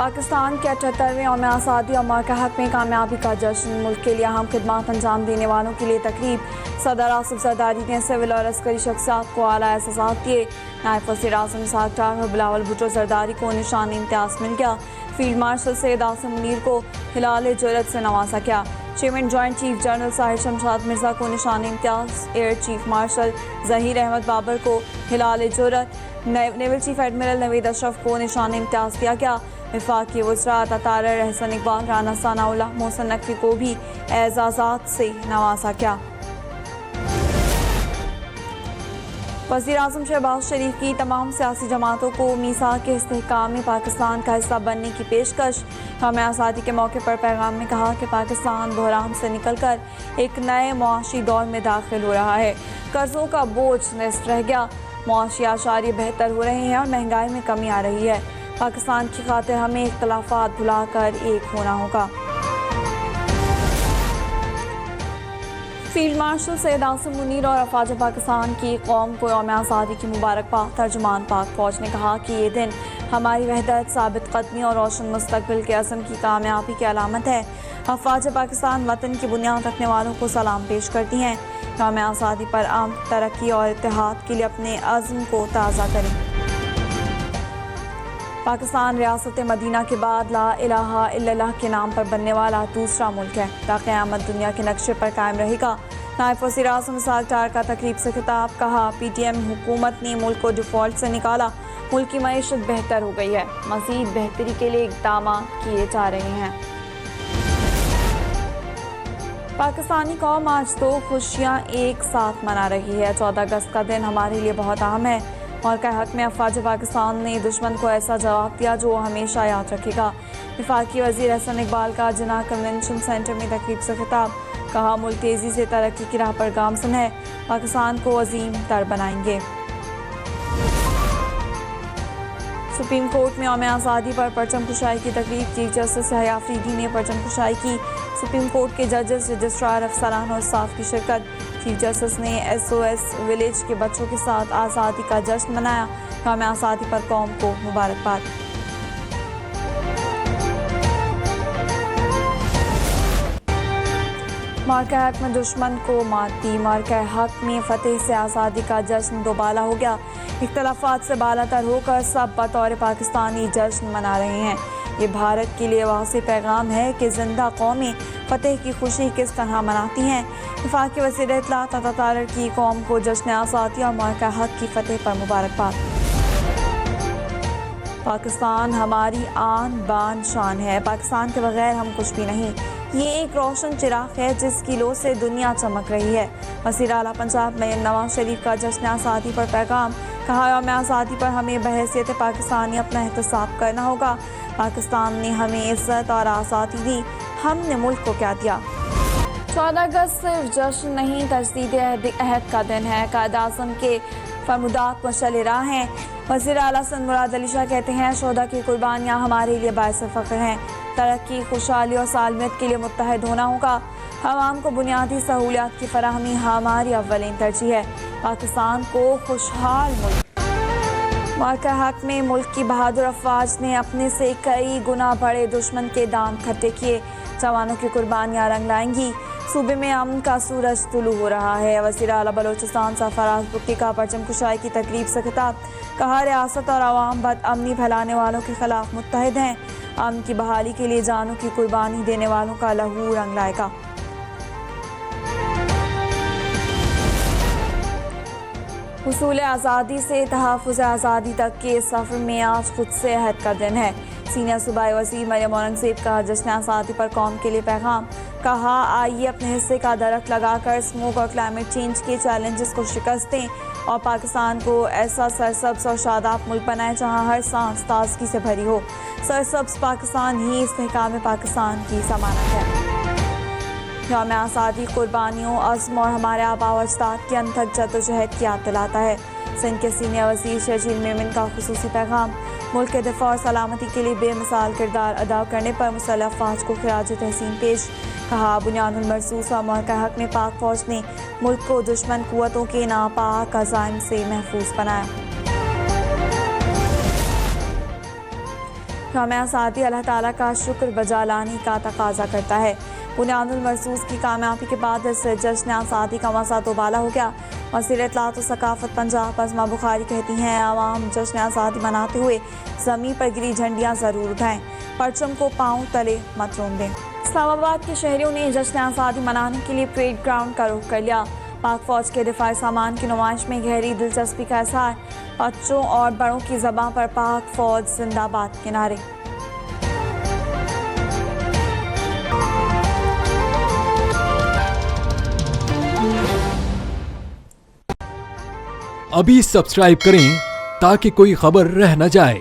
پاکستان کے 78ویں یوم آزادی اور مارکہ حق میں کامیابی کا جشن، ملک کے لیے اہم خدمات انجام دینے والوں کے لیے تقریب۔ صدر آصف زرداری نے سول اور عسکری شخصیات کو اعلیٰ اعزازات دیے۔ نائب وزیر اعظم اسحاق ڈار اور بلاول بھٹو زرداری کو نشان امتیاز مل گیا۔ فیلڈ مارشل سید عاصم منیر کو ہلال جرأت سے نوازا گیا۔ Chairman joint chief general Sahir Shamshad Mirza کو نشان امتیاز، air chief marshal Zaheer Ahmed Babar کو ہلال جرأت، نیول چیف ایڈمرل نوید اشرف کو نشان امتیاز دیا گیا۔ وفاقی وزراء عطا طاہر، احسن اقبال، رانا ثناء اللہ، محسن نقوی کو بھی اعزازات سے نوازا گیا۔ وزیر اعظم شہباز شریف کی تمام سیاسی جماعتوں کو میثاق استحکام میں پاکستان کا حصہ بننے کی پیشکش۔ یوم آزادی کے موقع پر پیغام میں کہا کہ پاکستان بحران سے نکل کر ایک نئے معاشی دور میں داخل ہو رہا ہے۔ قرضوں کا بوجھ نصف رہ گیا، معاشی اشاریے بہتر ہو رہے ہیں اور مہنگائی میں کمی آ رہی ہے۔ پاکستان کی خاطر ہمیں اختلافات بھلا کر ایک ہونا ہوگا۔ فیلڈ مارشل سید عاصم منیر اور افواج پاکستان کی قوم کو یوم آزادی کی مبارکباد۔ ترجمان پاک فوج نے کہا کہ یہ دن ہماری وحدت، ثابت قدمی اور روشن مستقبل کے عزم کی کامیابی کی علامت ہے۔ افواج پاکستان وطن کی بنیاد رکھنے والوں کو سلام پیش کرتی ہیں۔ یوم آزادی پر امن، ترقی اور اتحاد کے لیے اپنے عزم کو تازہ کریں۔ پاکستان ریاست مدینہ کے بعد لا الہ الا اللہ کے نام پر بننے والا دوسرا ملک ہے۔ تا قیامت دنیا کے نقشے پر قائم رہے گا۔ نائب وزیر اعظم اسحاق ڈار کا تقریب سے خطاب، کہا پی ٹی ایم حکومت نے ملک کو ڈیفالٹ سے نکالا، ملک کی معیشت بہتر ہو گئی ہے، مزید بہتری کے لیے اقدامات کیے جا رہے ہیں۔ پاکستانی قوم آج دو خوشیاں ایک ساتھ منا رہی ہے۔ 14 اگست کا دن ہمارے لیے بہت اہم ہے۔ مارکہ حق میں افواج پاکستان نے دشمن کو ایسا جواب دیا جو وہ ہمیشہ یاد رکھے گا۔ وفاقی وزیر احسن اقبال کا جناح کنونشن سینٹر میں تقریب سے خطاب، کہا ملک تیزی سے ترقی کی راہ پر گامزن ہے، پاکستان کو عظیم تر بنائیں گے۔ سپریم کورٹ میں یوم آزادی پر پرچم کشائی کی تقریب، چیف جسٹس یحییٰ آفریدی نے پرچم کشائی کی۔ سپریم کورٹ کے ججز، رجسٹرار، افسران اور اسٹاف کی شرکت۔ چیف جسٹس نے ایس او ایس ولیج کے بچوں کے ساتھ آزادی کا جشن منایا۔ یوم آزادی پر قوم کو مبارکباد۔ مارکہ حق میں دشمن کو مات دی، مارکہ حق میں فتح سے آزادی کا جشن دوبالا ہو گیا۔ اختلافات سے بالا تر ہو کر سب بطور پاکستانی جشن منا رہے ہیں۔ یہ بھارت کے لیے واضح پیغام ہے کہ زندہ قومیں فتح کی خوشی کس طرح مناتی ہیں۔ وفاقی وزیر اطلاعات عطا طاہر کی قوم کو جشن آزادی اور مارکہ حق کی فتح پر مبارکباد۔ پاکستان ہماری آن بان شان ہے، پاکستان کے بغیر ہم کچھ بھی نہیں۔ یہ ایک روشن چراغ ہے جس کی لو سے دنیا چمک رہی ہے۔ وزیر اعلیٰ پنجاب مریم نواز شریف کا جشن آزادی پر پیغام، کہا یوم آزادی پر ہمیں بحیثیت پاکستانی اپنا احتساب کرنا ہوگا۔ پاکستان نے ہمیں عزت اور آزادی دی، ہم نے ملک کو کیا دیا۔ 14 اگست صرف جشن نہیں، تجدید عہد کا دن ہے۔ قائد اعظم کے فرمودات مشعل راہ ہیں۔ وزیر اعلیٰ سندھ مراد علی شاہ کہتے ہیں شہداء کی قربانیاں ہمارے لیے باعث فخر ہیں۔ ترقی، خوشحالی اور سالمیت کے لیے متحد ہونا ہوگا۔ عوام کو بنیادی سہولیات کی فراہمی ہماری اولین ترجیح ہے۔ پاکستان کو خوشحال ملک۔ مارکہ حق میں ملک کی بہادر افواج نے اپنے سے کئی گنا بڑے دشمن کے دانت کھٹے کیے۔ جوانوں کی قربانیاں رنگ لائیں گی۔ صوبے میں امن کا سورج طلوع ہو رہا ہے۔ وزیر اعلیٰ بلوچستان سرفراز بگٹی کا پرچم کشائی کی تقریب سے خطاب، کہا ریاست اور عوام بد امنی پھیلانے والوں کے خلاف متحد ہیں۔ امن کی بحالی کے لیے جانوں کی قربانی دینے والوں کا لہو رنگ لائے گا۔ حصول آزادی سے تحفظ آزادی تک کے سفر میں آج خود سے عہد کا دن ہے۔ سینئر صوبائی وزیر مریم اورنگزیب کا جشن آزادی پر قوم کے لیے پیغام، کہا آئیے اپنے حصے کا درخت لگا کر اسموگ اور کلائمیٹ چینج کے چیلنجز کو شکست دیں اور پاکستان کو ایسا سرسبز اور شاداب ملک بنائیں جہاں ہر سانس تازگی سے بھری ہو۔ سرسبز پاکستان ہی استحکام پاکستان کی ضمانت ہے۔ یوم آزادی قربانیوں، عزم اور ہمارے آباء و اجداد کی انتھک جدوجہد کی یاد دلاتا ہے۔ سندھ کے سینئر وزیر شرجیل میمن کا خصوصی پیغام، ملک کے دفاع اور سلامتی کے لیے بے مثال کردار ادا کرنے پر مسلح افواج کو خراج تحسین پیش، کہا بنیاد المرصوص اور مارکہ حق میں پاک فوج نے ملک کو دشمن قوتوں کے ناپاک عزائم سے محفوظ بنایا۔ یوم آزادی اللہ تعالیٰ کا شکر بجا لانے کا تقاضا کرتا ہے۔ بنیاد المرصوص کی کامیابی کے بعد اس جشن آزادی کا مزہ دوبالا ہو گیا۔ وزیر اطلاعات و ثقافت پنجاب بسمہ بخاری کہتی ہیں عوام جشن آزادی مناتے ہوئے زمین پر گری جھنڈیاں ضرور اٹھائیں، پرچم کو پاؤں تلے مت رون دیں۔ اسلام آباد کے شہریوں نے جشن آزادی منانے کے لیے پریڈ گراؤنڈ کا رخ کر لیا۔ پاک فوج کے دفاعی سامان کی نمائش میں گہری دلچسپی کا اظہار، بچوں اور بڑوں کی زبان پر پاک فوج زندہ باد کے نعرے۔ ابھی سبسکرائب کریں تاکہ کوئی خبر رہ نہ جائے۔